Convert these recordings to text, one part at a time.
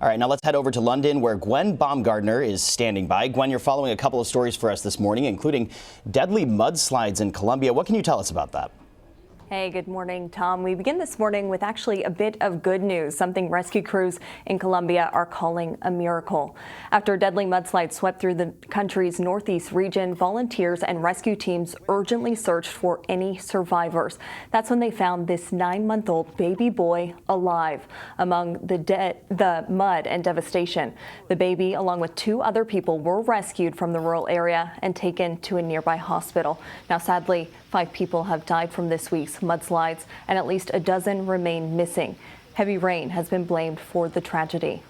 All right, now let's head over to London where Gwen Baumgardner is standing by. Gwen, you're following a couple of stories for us this morning, including deadly mudslides in Colombia. What can you tell us about that? Hey, good morning, Tom. We begin this morning with actually a bit of good news, something rescue crews in Colombia are calling a miracle. After deadly mudslides swept through the country's northeast region, volunteers and rescue teams urgently searched for any survivors. That's when they found this 9-month-old baby boy alive among the mud and devastation. The baby, along with 2 other people, were rescued from the rural area and taken to a nearby hospital. Now, sadly, 5 people have died from this week's mudslides, and at least a dozen remain missing. Heavy rain has been blamed for the tragedy.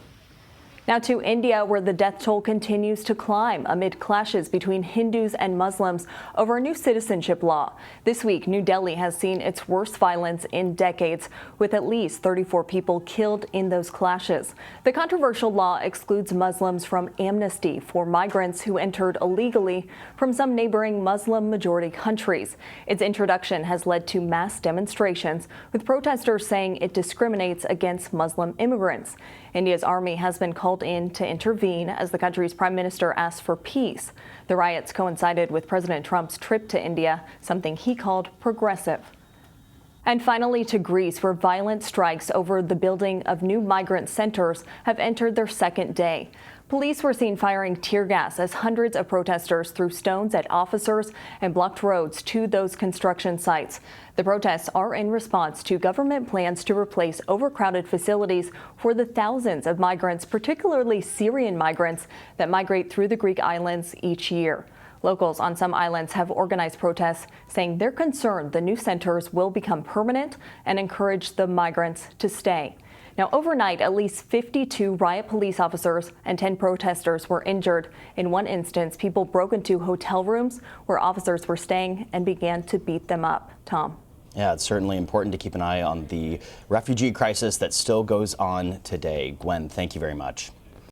Now to India, where the death toll continues to climb amid clashes between Hindus and Muslims over a new citizenship law. This week, New Delhi has seen its worst violence in decades, with at least 34 people killed in those clashes. The controversial law excludes Muslims from amnesty for migrants who entered illegally from some neighboring Muslim-majority countries. Its introduction has led to mass demonstrations, with protesters saying it discriminates against Muslim immigrants. India's army has been called in to intervene as the country's prime minister asked for peace. The riots coincided with President Trump's trip to India, something he called progressive. And finally to Greece, where violent strikes over the building of new migrant centers have entered their second day. Police were seen firing tear gas as hundreds of protesters threw stones at officers and blocked roads to those construction sites. The protests are in response to government plans to replace overcrowded facilities for the thousands of migrants, particularly Syrian migrants, that migrate through the Greek islands each year. Locals on some islands have organized protests, saying they're concerned the new centers will become permanent and encourage the migrants to stay. Now, overnight, at least 52 riot police officers and 10 protesters were injured. In one instance, people broke into hotel rooms where officers were staying and began to beat them up. Tom. Yeah, it's certainly important to keep an eye on the refugee crisis that still goes on today. Gwen, thank you very much.